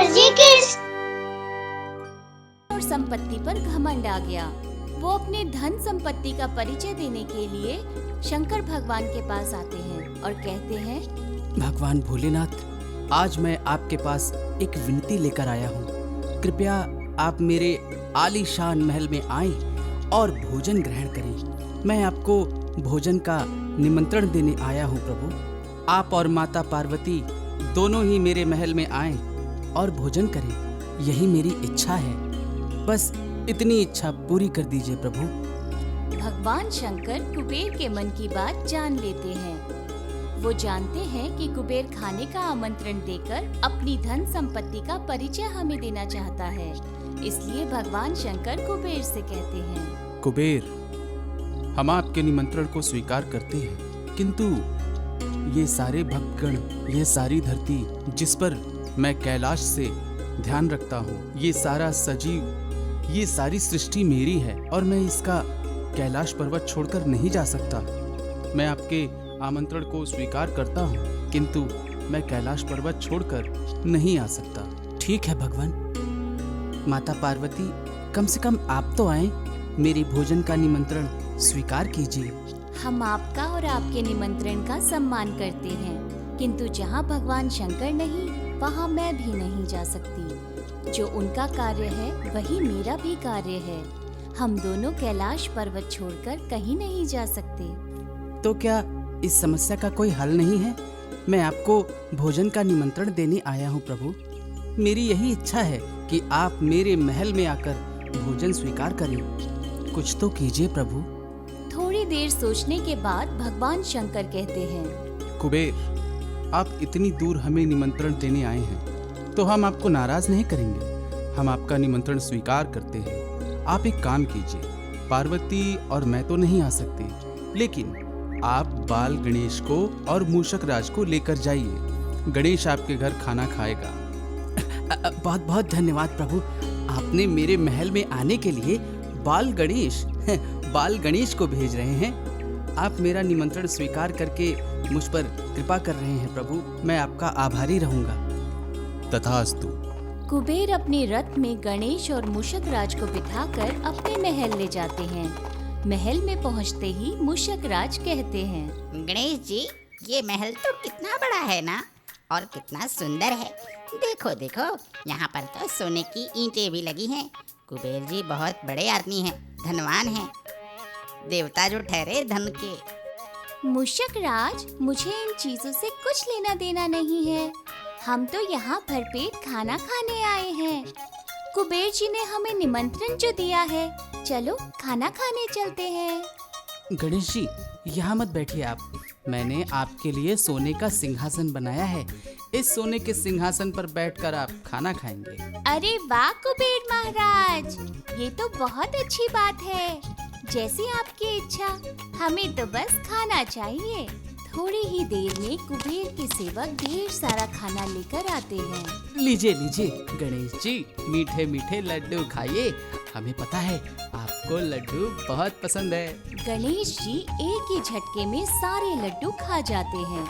जी किस और संपत्ति पर घमंड आ गया। वो अपने धन संपत्ति का परिचय देने के लिए शंकर भगवान के पास आते हैं और कहते हैं, भगवान भोलेनाथ, आज मैं आपके पास एक विनती लेकर आया हूँ। कृपया आप मेरे आलीशान महल में आएं और भोजन ग्रहण करें। मैं आपको भोजन का निमंत्रण देने आया हूँ प्रभु। आप और माता पार्वती दोनों ही मेरे महल में आएं और भोजन करें। यही मेरी इच्छा है। बस इतनी इच्छा पूरी कर दीजिए प्रभु। भगवान शंकर कुबेर के मन की बात जान लेते हैं। वो जानते हैं कि कुबेर खाने का आमंत्रण देकर अपनी धन संपत्ति का परिचय हमें देना चाहता है। इसलिए भगवान शंकर कुबेर से कहते हैं, कुबेर, हम आपके निमंत्रण को स्वीकार करते हैं, किंतु ये सारे भक्तगण, ये सारी धरती जिस पर मैं कैलाश से ध्यान रखता हूँ, ये सारा सजीव, ये सारी सृष्टि मेरी है और मैं इसका कैलाश पर्वत छोड़कर नहीं जा सकता। मैं आपके आमंत्रण को स्वीकार करता हूँ, किंतु मैं कैलाश पर्वत छोड़कर नहीं आ सकता। ठीक है भगवान। माता पार्वती, कम से कम आप तो आए, मेरे भोजन का निमंत्रण स्वीकार कीजिए। हम आपका और आपके निमंत्रण का सम्मान करते हैं, किंतु जहाँ भगवान शंकर नहीं, वहाँ मैं भी नहीं जा सकती। जो उनका कार्य है वही मेरा भी कार्य है। हम दोनों कैलाश पर्वत छोड़कर कहीं नहीं जा सकते। तो क्या इस समस्या का कोई हल नहीं है? मैं आपको भोजन का निमंत्रण देने आया हूँ प्रभु। मेरी यही इच्छा है कि आप मेरे महल में आकर भोजन स्वीकार करें। कुछ तो कीजिए प्रभु। थोड़ी देर सोचने के बाद भगवान शंकर कहते हैं, कुबेर, आप इतनी दूर हमें निमंत्रण देने आए हैं, तो हम आपको नाराज नहीं करेंगे। हम आपका निमंत्रण स्वीकार करते हैं। आप एक काम कीजिए, पार्वती और मैं तो नहीं आ सकते, लेकिन आप बाल गणेश को और मूषक राज को लेकर जाइए। गणेश आपके घर खाना खाएगा। बहुत बहुत धन्यवाद प्रभु। आपने मेरे महल में आने के लिए बाल गणेश को भेज रहे हैं। आप मेरा निमंत्रण स्वीकार करके मुझ पर कृपा कर रहे हैं प्रभु। मैं आपका आभारी रहूंगा। तथास्तु। कुबेर अपने रथ में गणेश और मूषक राज को बिठाकर अपने महल ले जाते हैं। महल में पहुंचते ही मूषक राज कहते हैं, गणेश जी, ये महल तो कितना बड़ा है ना, और कितना सुंदर है। देखो देखो, यहाँ पर तो सोने की ईंटें भी लगी हैं। कुबेर जी बहुत बड़े आदमी हैं, धनवान हैं, देवता जो ठहरे धन के। मूषक राज, मुझे इन चीजों से कुछ लेना देना नहीं है। हम तो यहाँ भरपेट खाना खाने आए हैं। कुबेर जी ने हमें निमंत्रण जो दिया है, चलो खाना खाने चलते हैं। गणेश जी, यहाँ मत बैठिए आप। मैंने आपके लिए सोने का सिंहासन बनाया है। इस सोने के सिंहासन पर बैठकर आप खाना खाएंगे। अरे वाह कुबेर महाराज, ये तो बहुत अच्छी बात है। जैसी आपकी इच्छा, हमें तो बस खाना चाहिए। थोड़ी ही देर में कुबेर के सेवक ढेर सारा खाना लेकर आते हैं। लीजिए लीजिए गणेश जी, मीठे मीठे लड्डू खाइए। हमें पता है आपको लड्डू बहुत पसंद है। गणेश जी एक ही झटके में सारे लड्डू खा जाते हैं।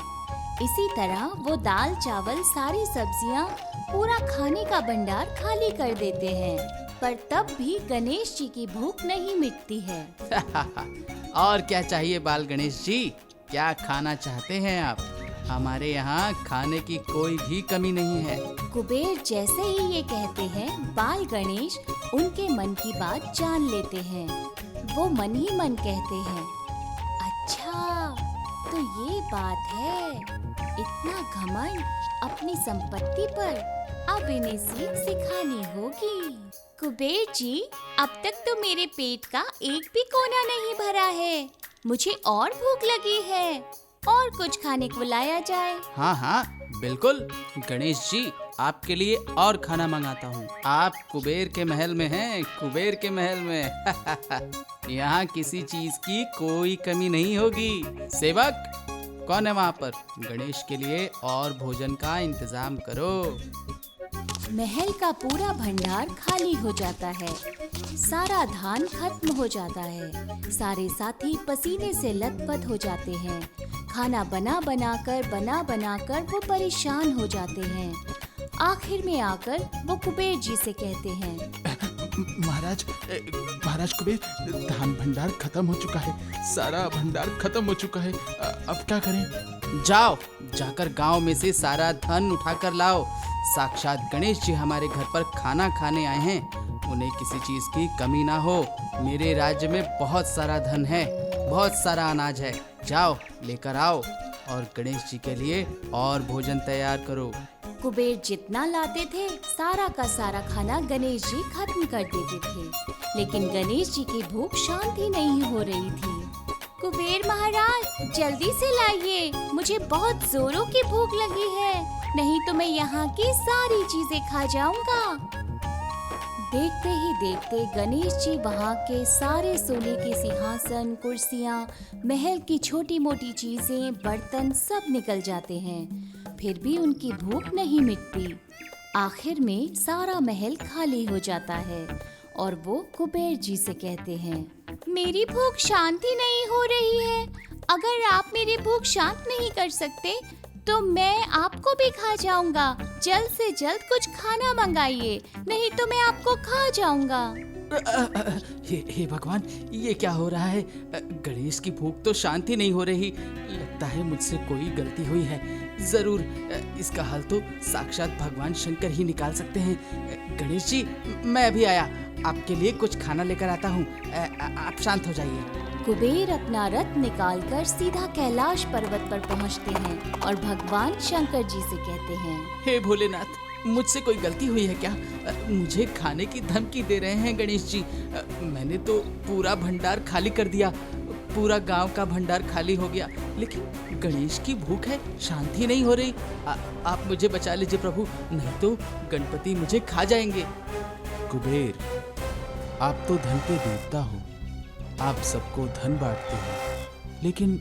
इसी तरह वो दाल चावल सारी सब्जियां, पूरा खाने का भंडार खाली कर देते हैं। पर तब भी गणेश जी की भूख नहीं मिटती है। और क्या चाहिए बाल गणेश जी? क्या खाना चाहते हैं आप? हमारे यहाँ खाने की कोई भी कमी नहीं है। कुबेर जैसे ही ये कहते हैं, बाल गणेश उनके मन की बात जान लेते हैं। वो मन ही मन कहते हैं, अच्छा तो ये बात है। इतना घमंड अपनी संपत्ति पर, अब इन्हें सीख सिखानी होगी। कुबेर जी, अब तक तो मेरे पेट का एक भी कोना नहीं भरा है। मुझे और भूख लगी है, और कुछ खाने को लाया जाए। हाँ हाँ बिल्कुल गणेश जी, आपके लिए और खाना मंगाता हूँ। आप कुबेर के महल में हैं, कुबेर के महल में। यहाँ किसी चीज की कोई कमी नहीं होगी। सेवक कौन है वहाँ पर? गणेश के लिए और भोजन का इंतजाम करो। महल का पूरा भंडार खाली हो जाता है। सारा धान खत्म हो जाता है। सारे साथी पसीने से लथपथ हो जाते हैं। खाना बना बना कर वो परेशान हो जाते हैं। आखिर में आकर वो कुबेर जी से कहते हैं, महाराज कुबेर, धान भंडार खत्म हो चुका है, सारा भंडार खत्म हो चुका है। अब क्या करें? जाओ, जाकर गांव में से सारा धन उठाकर लाओ। साक्षात गणेश जी हमारे घर पर खाना खाने आए हैं, उन्हें किसी चीज की कमी ना हो। मेरे राज्य में बहुत सारा धन है, बहुत सारा अनाज है, जाओ लेकर आओ और गणेश जी के लिए और भोजन तैयार करो। कुबेर जितना लाते थे सारा का सारा खाना गणेश जी खत्म कर देते थे, लेकिन गणेश जी की भूख शांत ही नहीं हो रही थी। कुबेर महाराज, जल्दी से लाइए, मुझे बहुत जोरों की भूख लगी है, नहीं तो मैं यहाँ की सारी चीजें खा जाऊंगा। देखते ही देखते गणेश जी वहाँ के सारे सोने के सिंहासन, कुर्सियाँ, महल की छोटी मोटी चीजें, बर्तन सब निकल जाते हैं, फिर भी उनकी भूख नहीं मिटती। आखिर में सारा महल खाली हो जाता है और वो कुबेर जी से कहते हैं, मेरी भूख शांत ही नहीं हो रही है, अगर आप मेरी भूख शांत नहीं कर सकते तो मैं आपको भी खा जाऊंगा। जल्द से जल्द कुछ खाना मंगाइए, नहीं तो मैं आपको खा जाऊंगा। हे भगवान, ये क्या हो रहा है? गणेश की भूख तो शांति नहीं हो रही, लगता है मुझसे कोई गलती हुई है। जरूर इसका हल तो साक्षात भगवान शंकर ही निकाल सकते हैं। गणेश जी, मैं अभी आया, आपके लिए कुछ खाना लेकर आता हूँ, आप शांत हो जाइए। कुबेर अपना रथ निकालकर सीधा कैलाश पर्वत पर पहुँचते हैं और भगवान शंकर जी से कहते हैं, हे भोलेनाथ, मुझसे कोई गलती हुई है क्या? मुझे खाने की धमकी दे रहे हैं गणेश जी। मैंने तो पूरा भंडार खाली कर दिया, पूरा गांव का भंडार खाली हो गया, लेकिन गणेश की भूख है, शांति नहीं हो रही। आप मुझे बचा लीजिए प्रभु, नहीं तो गणपति मुझे खा जाएंगे। कुबेर, आप तो धन के देवता हो, आप सबको धन बांटते हो, लेकिन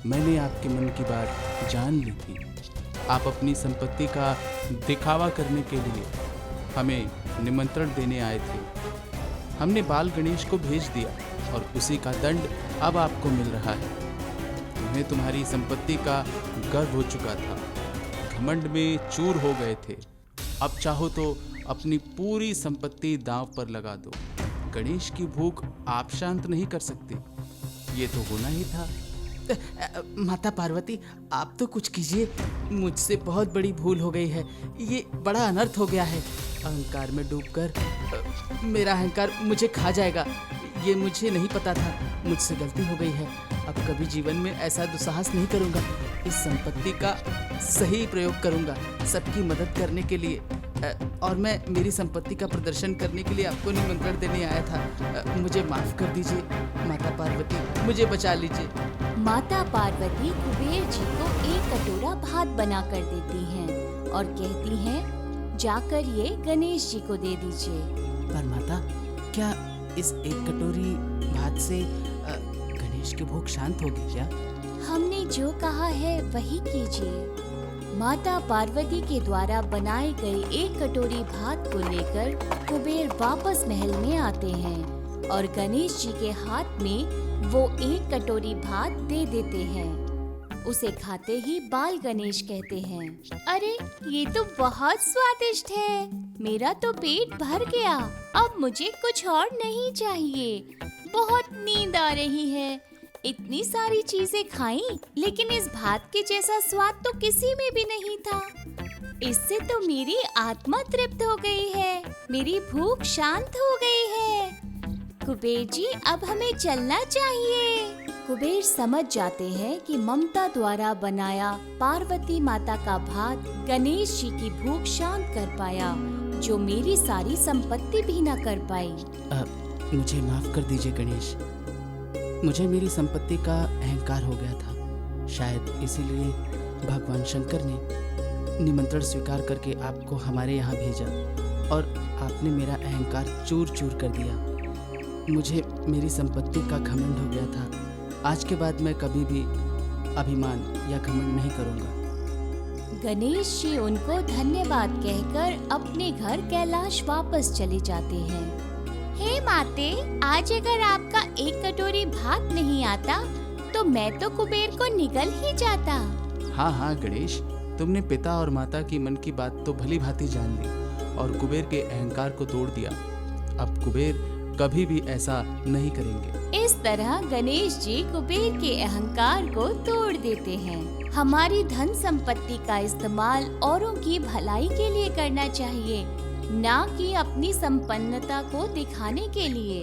मैंने आपके मन की बात जान ली थी। आप अपनी संपत्ति का दिखावा करने के लिए हमें निमंत्रण देने आए थे। हमने बाल गणेश को भेज दिया और उसी का दंड अब आपको मिल रहा है। तुम्हें तुम्हारी संपत्ति का गर्व हो चुका था, घमंड में चूर हो गए थे। अब चाहो तो अपनी पूरी संपत्ति दांव पर लगा दो। गणेश की भूख आप शांत नहीं कर सकते, ये तो होना ही था। माता पार्वती, आप तो कुछ कीजिए, मुझसे बहुत बड़ी भूल हो गई है, ये बड़ा अनर्थ हो गया है। अहंकार में डूबकर मेरा अहंकार मुझे खा जाएगा, ये मुझे नहीं पता था, मुझसे गलती हो गई है। अब कभी जीवन में ऐसा दुस्साहस नहीं करूँगा, इस संपत्ति का सही प्रयोग करूँगा सबकी मदद करने के लिए। और मैं मेरी संपत्ति का प्रदर्शन करने के लिए आपको निमंत्रण देने आया था। मुझे माफ कर दीजिए माता पार्वती, मुझे बचा लीजिए। माता पार्वती कुबेर जी को एक कटोरा भात बना कर देती हैं और कहती हैं, जाकर ये गणेश जी को दे दीजिए। पर माता, क्या इस एक कटोरी भात से गणेश की भूख शांत होगी क्या? हमने जो कहा है वही कीजिए। माता पार्वती के द्वारा बनाई गई एक कटोरी भात को लेकर कुबेर वापस महल में आते हैं और गणेश जी के हाथ में वो एक कटोरी भात दे देते हैं। उसे खाते ही बाल गणेश कहते हैं, अरे ये तो बहुत स्वादिष्ट है, मेरा तो पेट भर गया, अब मुझे कुछ और नहीं चाहिए, बहुत नींद आ रही है। इतनी सारी चीजें खाई, लेकिन इस भात के जैसा स्वाद तो किसी में भी नहीं था। इससे तो मेरी आत्मा तृप्त हो गई है, मेरी भूख शांत हो गई है। कुबेर जी, अब हमें चलना चाहिए। कुबेर समझ जाते हैं कि ममता द्वारा बनाया पार्वती माता का भात गणेश जी की भूख शांत कर पाया, जो मेरी सारी संपत्ति भी न कर पाई। मुझे माफ कर दीजिए गणेश, मुझे मेरी संपत्ति का अहंकार हो गया था, शायद इसीलिए भगवान शंकर ने निमंत्रण स्वीकार करके आपको हमारे यहाँ भेजा और आपने मेरा अहंकार चूर चूर कर दिया। मुझे मेरी संपत्ति का घमंड हो गया था, आज के बाद मैं कभी भी अभिमान या घमंड नहीं करूँगा। गणेश जी उनको धन्यवाद कहकर अपने घर कैलाश वापस चले जाते हैं। हे माते, आज अगर आपका एक कटोरी भात नहीं आता तो मैं तो कुबेर को निगल ही जाता। हाँ हाँ गणेश, तुमने पिता और माता की मन की बात तो भली भांति जान ली और कुबेर के अहंकार को तोड़ दिया। अब कुबेर कभी भी ऐसा नहीं करेंगे। इस तरह गणेश जी कुबेर के अहंकार को तोड़ देते हैं। हमारी धन संपत्ति का इस्तेमाल औरों की भलाई के लिए करना चाहिए, ना कि अपनी संपन्नता को दिखाने के लिए।